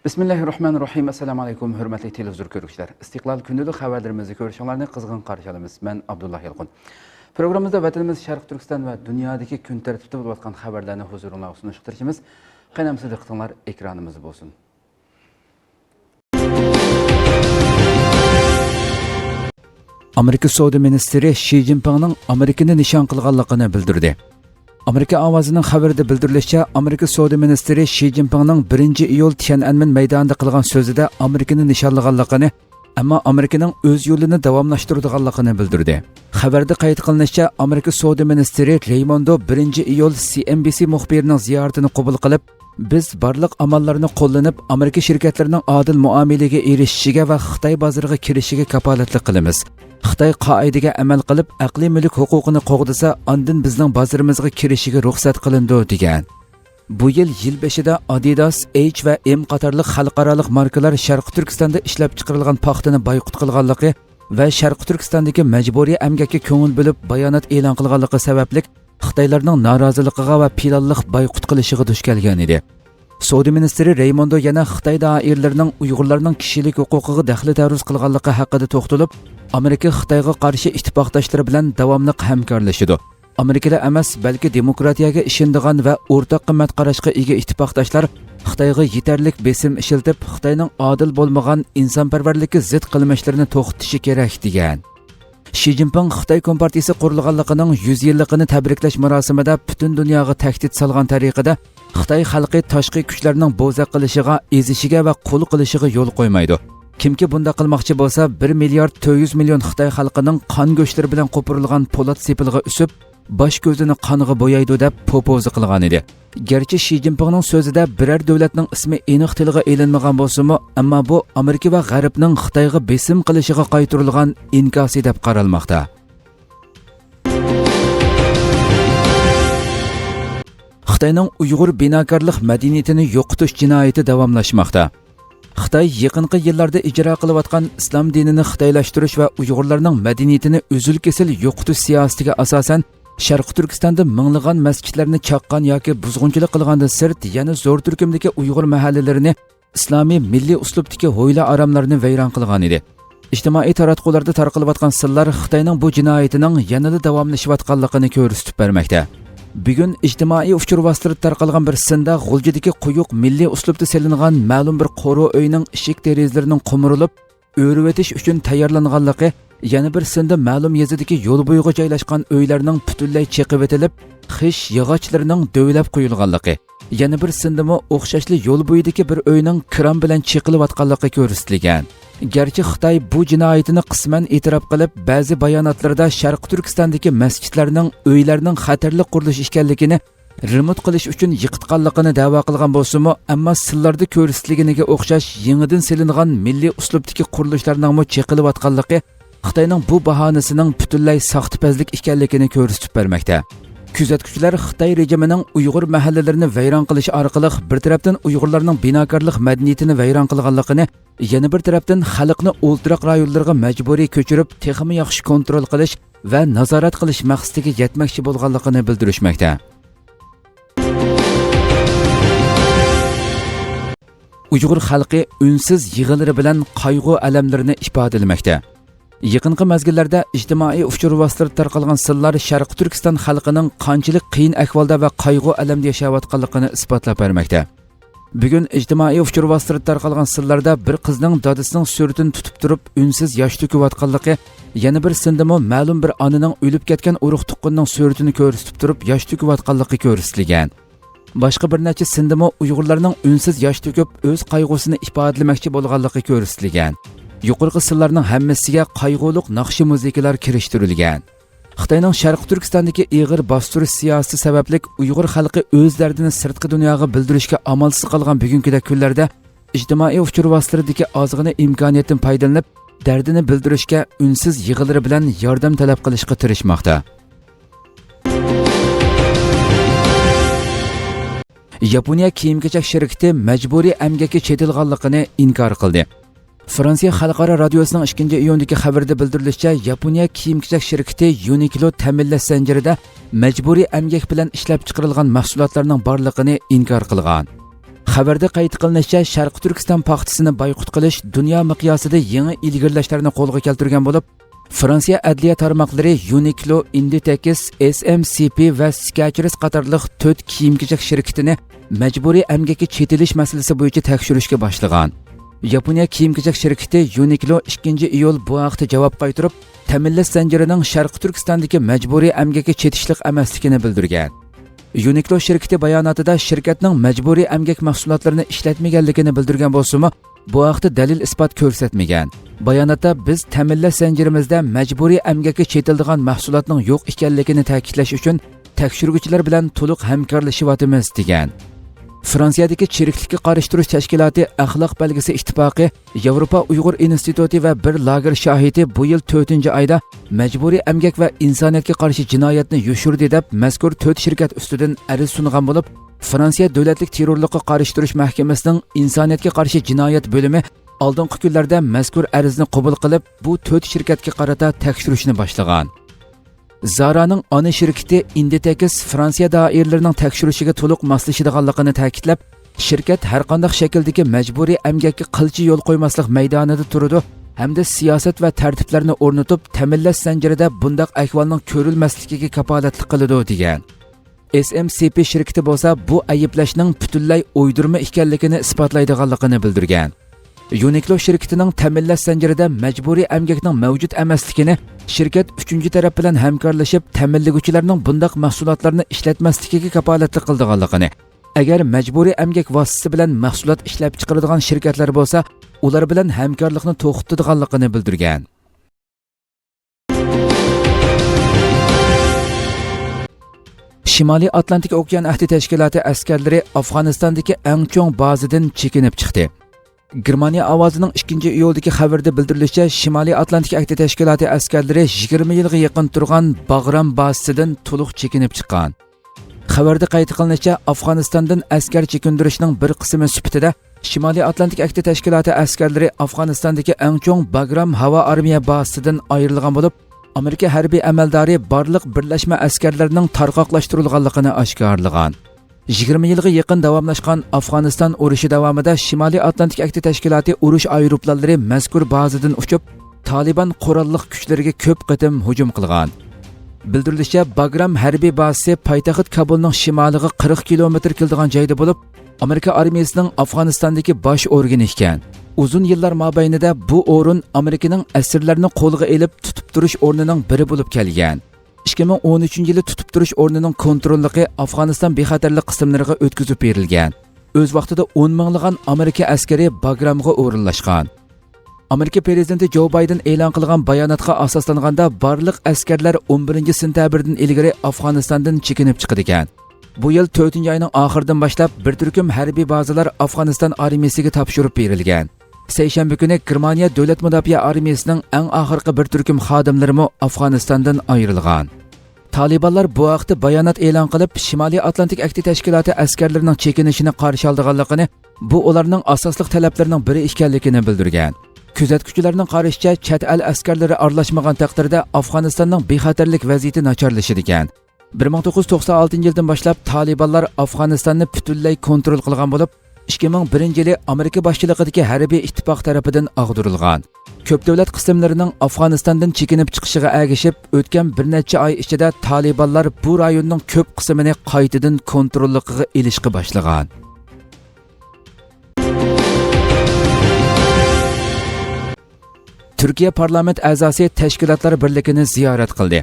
Bismillahirrahmanirrahim. Assalamu alaykum, hurmatli televizor ko'ruvchilar. Istiqlol kundalik xabarlarimizni ko'rishinglarni qizg'in qarshi olamiz. Men Abdullah Yalqin. Programmamizda vatanimiz Sharq Turkiston va dunyodagi kun tartibida bo'layotgan xabarlarni huzuringizga sunishga tirishimiz. Qaynamsiz diqqatinglar ekranimizda bo'lsin. Amerika Savdo ministri Xi Jinpingning Amerikani nishon qilganligini bildirdi. Amerika ovozining xabarida bildirilishicha, Amerika Savdo ministri Xi Jinpingning 1-iyul Tiananmen maydonida qilgan so'zida Amerikani nishonlaganligini, ammo Amerikaning o'z yo'lini davomlashtiradiganligini bildirdi. Xabarda qayd qilinishicha, Amerika Savdo ministri Raymondo 1-iyul CNBC muxbirining ziyoratini qabul qilib, biz barliq amallarni qo'llanib, Amerika shirkatlarining adil muomalaga erishishiga va Xitoy bozoriga kirishiga kafolatlik qilamiz. Xitoy qoidaga amal qilib, aqliy mulk huquqini qo'g'disa, ondan bizning bozorimizga kirishiga ruxsat qilindi degan. Bu yil beshida Adidas, H va M qatorliq xalqaro markalar Sharq Turkistonda ishlab chiqarilgan paxtani boyqut qilganligi va Sharq Turkistondagi majburiy emgakka ko'ngil bo'lib bayonot e'lon qilganligi sababli Xitoylarning noroziligiga va planliq boyqut qilishiga duch kelgan edi. Savdo ministri Raymondo yana Xitoy doiralarining Uyg'urlarning kishilik huquqiga daxli taruz qilganligi haqida to'xtalib, Amerika Xitoyga qarshi ittifoqdoshlari bilan davomli hamkorlashadi. Amerikada emas, balki demokratiyaga ishonadigan va o'rtaq qimmat qarashga ega ittifoqdoshlar Xitoyga yetarlik besim ishiltib, Xitoyning adil bo'lmagan insonparvarlikka zid qilmishlarini to'xtatishi kerak degan. Xi Jinping Xitoy Kompartiyasi qurilganligining 100 yilligini tabriklash marosimida butun dunyoga tahdid solgan tariqada Xitoy xalqi tashqi kuchlarning bo'zaq qilishiga, ezishiga va qul qilishiga yo'l qo'ymaydi. Kimki bunda qilmoqchi bo'lsa, 1 milliard 400 million Xitoy xalqining qon go'shtlari bilan qo'pirilgan po'lat sepilga usib, bosh ko'zini qonga bo'yaydi deb popozi qilgan edi. Garchi Xi Jinpingning so'zida biror davlatning ismi aniq tilga elinmagan bo'lsa-mu, ammo bu Amerika va G'arbning Xitoyga besim qilishiga qaytarilgan inkosi deb qaralmoqda. Xitoyning Uyg'ur binokorlik madaniyatini yo'qotish jinoyati davomlashmoqda. Xitoy yaqinqi yillarda ijro qilayotgan islom dinini xitoylashtirish va Uyg'urlarning madaniyatini uzil-kesil yo'qotish siyosatiga asosan Sharq Turkistonda minglagan masjidlarni chaqqan yoki buzg'unchilik qilgandan sirt, yana zo'r turkumdagi Uyg'ur mahallalarini islomiy milliy uslubdagi ho'yla aramlarini vayron qilgan edi. Ijtimoiy taratqularda tarqalayotgan sirlar Xitoyning bu jinoyatining yanada davomlashayotganligini ko'rsatib bermoqda. Bugun ijtimoiy uchur vositlarida tarqalgan bir sinda G'uljidagi quyuq milliy uslubda selingan ma'lum bir qo'ro uyning eshik derazalarining qumurilib, o'rib o'tish uchun tayyorlanganligi, yana bir sinda ma'lum yezidagi yo'l bo'yiga joylashgan uylarning butunlay cheqib etilib, xish yog'ochlarining dovlab qo'yilganligi, yana bir sindami o'xshashli yo'l bo'yidagi bir uyning kran bilan cheqilayotganligi ko'rsatilgan. Garchi Xitoy bu jinoyatini qisman e'tirof qilib, ba'zi bayonotlarda Sharq Turkistondagi masjidlarning, uylarning xatarli qurilish ekanligini remont qilish uchun yiqitganligini da'vo qilgan bo'lsa-mu, ammo sillarda ko'rsatilganiga o'xshash yangidan selingan milliy uslubdagi qurilishlarning mo cheqilayotganligi Xitoyning bu bahonasining butunlay soxtapazlik ekanligini ko'rsatib bermoqda. Kuzatuvchilar Xitoy rejimining Uyg'ur mahallalarini vayron qilish orqali bir tarafdan Uyg'urlarning binokorlik madaniyatini vayron qilganligini, yana bir tarafdan xalqni o'ltiroq rayonlarga majburiy ko'chirib, texnik yaxshi kontrol qilish va nazorat qilish maqsadiga yetmoqchi bo'lganligini bildirishmoqda. Uyg'ur xalqi unsiz yig'ilari bilan qayg'u alamlarini ifodalamoqda. Yaqinqi mezgillarda ijtimoiy uchur vositlarida tarqalgan sirlar Sharq Turkiston xalqining qanchalik qiyin ahvolda va qayg'u alamda yashayotganligini isbotlab bermoqda. Bugun ijtimoiy uchur vositlarida tarqalgan sirlarda bir qizning dadasining suratini tutib turib, unsiz yosh to'kayotganligi, yana bir sindami ma'lum bir onaning o'lib ketgan urug' tuqqunning suratini ko'rsatib turib, yosh to'kayotganligi ko'rsatilgan. Boshqa bir necha sindami Uyg'urlarning unsiz yosh to'kib, o'z qayg'usini ifodalamoqchi bo'lganligi ko'rsatilgan. Yuqorqi sillarning hammasiga qayg'uliq naqshi muzikalar kirishtirilgan. Xitoyning Sharq Turkistondagi ig'ir bostirish siyosati sababli Uyg'ur xalqi o'z dardini sirtqi dunyoga bildirishga amalsiz qolgan bugungi kunlarda ijtimoiy uchur vositalaridagi ozg'ina imkoniyatdan foydalanib, dardini bildirishga unsiz yig'ilari bilan yordam talab qilishga tirishmoqda. Yaponiya kiyim-kechak shirkati majburiy emgakka chetilganligini inkor qildi. Fransiya xalqaro radiosining 2-iyundagi xabarida bildirilishicha, Yaponiya kiyim-kechak shirkati Uniqlo ta'minlash zanjirida majburiy emgak bilan ishlab chiqarilgan mahsulotlarning borligini inkor qilgan. Xabarda qayd qilishicha, Sharqi Turkiston paxtasini boykot qilish dunyo miqyosida yangi ilgirlashlarni qo'lga keltirgan bo'lib, Fransiya adliya tarmoqlari Uniqlo, Inditex, SMCP va Skechers qatorliq 4 kiyim-kechak shirkatini majburiy emgakka chetilish masalasi bo'yicha tekshirishga boshlagan. Yaponiya kiyim-kechak shirkati Uniqlo 2-iyul bu haqda javob qaytarib, ta'minlash zanjirining Sharqi Turkistondagi majburiy emgakka chetishlik emasligini bildirgan. Uniqlo shirkati bayonotida shirkatning majburiy emgak mahsulotlarini ishlatmaganligini bildirgan bo'lsa-mu, bu haqda dalil isbot ko'rsatmagan. Bayonotda biz ta'minlash zanjirimizda majburiy emgakka chetiladigan mahsulotning yo'q ekanligini ta'kidlash uchun tekshiruvchilar bilan to'liq hamkorlashyapmiz degan. Fransiyadagi chiriklikka qarshi turish tashkiloti axloq belgisi ittifoqi, Yevropa Uyg'ur instituti va bir lager shohidi bu yil 4-oyda majburiy emgak va insoniyatga qarshi jinoyatni yushurdi deb mazkur 4 shirkat ustidan ariz sungan bo'lib, Fransiya davlatlik terrorlikqa qarshi turish mahkamasining insoniyatga qarshi jinoyat bo'limi oldingi kunlarda mazkur arizni qabul qilib, bu 4 shirkatga qarata tekshirishni boshlagan. Zara'ning ona shirkati Inditex Fransiya doiralarining tekshirishiga to'liq moslashadiganligini ta'kidlab, shirkat har qanday shakldagi majburiy emgakka qilchi yo'l qo'ymaslik maydonida turadi hamda siyosat va tartiblarni o'rnatib, ta'minlash zanjirida bundaq ahvolning ko'rilmasligiga kafolatlik qiladi degan. SMCP shirkati bo'lsa bu ayblashning butunlay o'ydirma ekanligini isbotlaydiganligini bildirgan. Uniqlo shirkatining ta'minlash zanjirida majburiy emgakning mavjud emasligini shirkat 3-taraf bilan hamkorlashib ta'minlaguvchilarning bundaq mahsulotlarni ishlatmasligiga kafolatlik qildiganligini, agar majburiy emgak vositasi bilan mahsulot ishlab chiqaradigan shirkatlar bo'lsa, ular bilan hamkorlikni to'xtatadiganligini bildirgan. Shimoliy Atlantik okean ahdi tashkiloti askarlari Afg'onistondagi eng cho'ng bazadan chekinib chiqdi. Germaniya ovozining 2-iyuldagi xabarda bildirilishicha, Shimoliy Atlantik ahdi tashkiloti askarlari 20 yilga yaqin turgan Bagram bazasidan to'liq chekinib chiqqan. Xabarda qayd qilinishicha, Afg'onistondan askar chekindirishning bir qismi sifatida Shimoliy Atlantik ahdi tashkiloti askarlari Afg'onistondagi eng cho'ng Bagram havo armiya bazasidan ayrilgan bo'lib, Amerika harbiy amaldori barliq birlashma askarlarining tarqoqlashtirilganligini oshkorlagan. 20 yilga yaqin davomlashgan Afg'oniston urushi davomida Shimoliy Atlantik ahdi tashkiloti urush aeroplanlari mazkur bazadan uchib, Taliban qurolli kuchlariga ko'p qatim hujum qilgan. Bildirilishicha, Bagram harbiy bazasi poytaxt Kabulning shimoliga 40 kilometr keladigan joyda bo'lib, Amerika armiyasining Afg'onistondagi bosh organi ekan. Uzun yillar mobaynida bu o'rin Amerikaning asirlarni qo'lga olib tutib turish o'rnining biri bo'lib kelgan. 2013-yili tutib turish o'rnining kontrolligi Afg'oniston bexatarlik qismlariga o'tkazib berilgan. O'z vaqtida 10 minglagan Amerika askari Bagramga o'rinlashgan. Amerika prezidenti Joe Biden e'lon qilgan bayonotga asoslanganda barliq askarlar 11-sentabrdan ilgari Afg'onistondan chekinib chiqdi ekan. Bu yil 4-oyning oxiridan boshlab bir turkum harbiy bazalar Afg'oniston armiyasiga topshirib berilgan. Seshanba kuni Germaniya davlat mudofaa armiyasining eng oxirgi bir turkum xodimlari Afg'onistondan ayrilgan. Talibanlar bu vaqtda bayonot e'lon qilib, Shimoliy Atlantik ahdi tashkiloti askarlarining chekinishini qarshi olganligini, bu ularning asosli talablarining biri ekanligini bildirgan. Kuzatuvchilarning qarashicha, chet el askarlari aralashmagan taqdirda Afg'onistonning bexatarlik vaziyati nacharlashadi ekan. 1996-yildan boshlab Talibanlar Afg'onistonni butunlay kontrol qilgan bo'lib, 2001-yili Amerika boshchiligidagi harbiy ittifoq tarafidan ag'dirilgan. Ko'p davlat qismlarining Afg'onistondan chekinib chiqishiga ergashib, o'tgan bir necha oy ichida Talibanlar bu rayonning ko'p qismini qaytadan kontrolligiga ilishga boshlagan. Turkiya parlament a'zosi tashkilotlar birligini ziyorat qildi.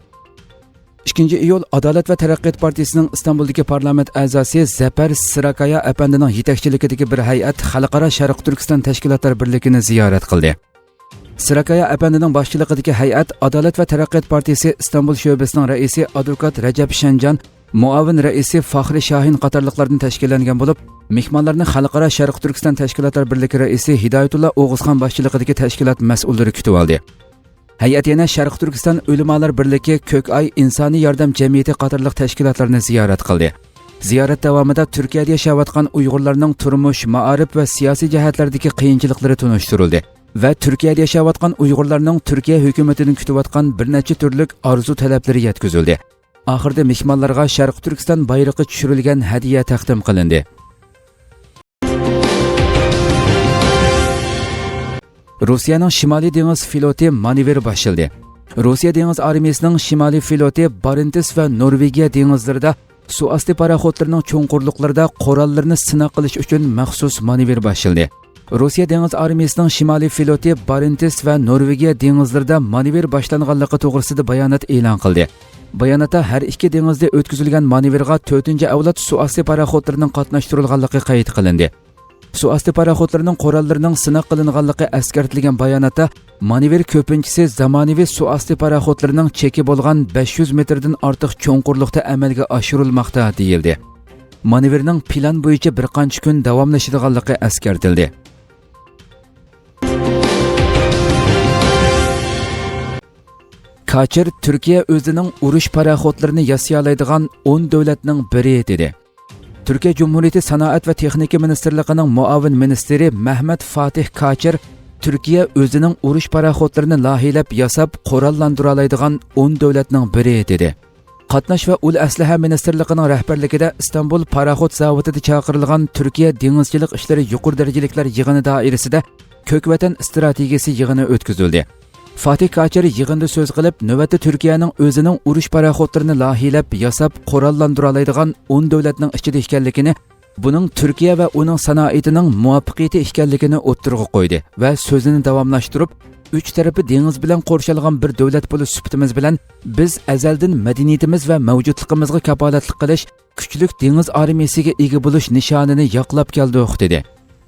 2-iyul Adolat va taraqqiyot partiyasining Istanbuldagi parlament a'zosi Zafer Sirakaya apandining yetakchiligidagi bir hay'at Xalqaro Sharq Turkiston tashkilotlar birligini ziyorat qildi. Sirakaya apandining boshchiligidagi hay'at Adolat va taraqqiyot partiyasi Istanbul sho'basining raisi advokat Rajab Shanjan, muavin raisi Faxri Shahin qatorliqlardan tashkillangan bo'lib, mehmonlarni Xalqaro Sharq Turkiston tashkilotlar birligi raisi Hidoyatullo O'g'izxon boshchiligidagi tashkilot mas'ullari kutib oldi. Hay'at yana Sharq Turkiston Ulamolar birligi, Ko'kay insoniy yordam jamiyati qatorliq tashkilotlarni ziyorat qildi. Ziyorat davomida Turkiyada yashayotgan Uyg'urlarning turmush, ma'arif va siyosiy jihatlardagi qiyinchiliklari tunishtirildi va Turkiyada yashayotgan Uyg'urlarning Turkiya hukumatining kutayotgan bir necha turlik orzu talablari yetkazildi. Oxirida mehmonlarga Sharq Turkiston bayrog'i tushirilgan hadiya taqdim qilindi. Rossiyaning Shimoliy dengiz floti manevri boshlandi. Rossiya dengiz armiyasining Shimoliy floti Barentis va Norvegiya dengizlarida suvosti paraxodlarining cho'nqurliqlarida qurollarni sinab qilish uchun maxsus manevr boshlandi. Rossiya dengiz armiyasining Shimoliy floti Barentis va Norvegiya dengizlarida manevr boshlanganligi to'g'risida bayonot e'lon qildi. Bayonotda har ikki dengizda o'tkazilgan manevrga 4-avlod suvosti paraxodlarining qatnashtirilganligi qayd qilindi. Suvosti paraxodlarining qurollarining sinab qilinganligi eskartilgan bayonotda manevr ko'pinchisi zamonaviy suvosti paraxodlarining cheki bo'lgan 500 metrdan ortiq cho'nqurlikda amalga oshirilmoqda deyildi. Manevrning plan bo'yicha bir qancha kun davomlashadiganligi eskartildi. Kaçır Türkiye o'zining urush paraxodlarini yasay oladigan 10 davlatning biri dedi. Türkiye Cumhuriyeti Sanoat ve Texnika Ministerligining muavin ministri Mehmet Fatih Kaçır, Türkiye o'zining urush paraxodlarini loyihalab yasab qurollandira oladigan 10 davlatning biri dedi. Qatnash va ul aslaha ministerligining rahbarligida İstanbul paraxod zavodida chaqirilgan Türkiye dengizchilik ishlari yuqori darajaliklar yig'ini doirasida Ko'kvatan strategiyasi yig'ini o'tkazildi. Fatih Kaçır yig'inda so'z qilib, navbatda Turkiyaning o'zining urush paraxodlarini loyihalab yasab qurollandira oladigan 10 davlatning ichida ekanligini, buning Turkiya va uning sanoatining muvaffaqiyati ekanligini o'ttirg'a qo'ydi va so'zini davomlashtirib, uch tarafi dengiz bilan qo'rshalgan bir davlat bo'lish sifatimiz bilan biz azaldan madaniyatimiz va mavjudligimizga kafolatlik qilish, kuchli dengiz armiyasiga ega bo'lish nishonini yoqlab keldik dedi.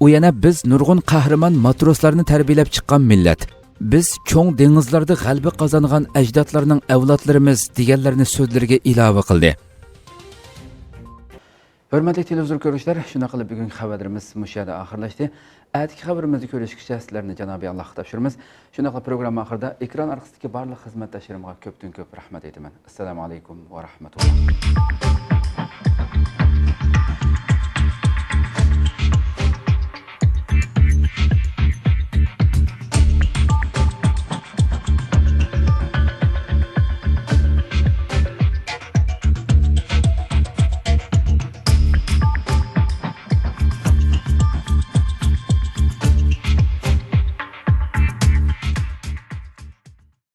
U yana biz nurg'un qahramon matroslarni tarbiyalab chiqqan millat. Biz cho'ng dengizlarda g'alaba qozongan ajdodlarning avlodlarimiz deganlarni so'zlariga ilova qildi. Hurmatli televizor ko'ruvchilar, shuna qilib bugungi xabarimiz mushada oxirlashdi. Atki xabarimizni ko'rishgacha sizlarni Janobi Allohga topshiramiz. Shuna qilib programma oxirida ekran orqasidagi barliq xizmatdoshlarimga ko'pdan ko'p rahmat aytaman. Assalomu alaykum va rahmatulloh.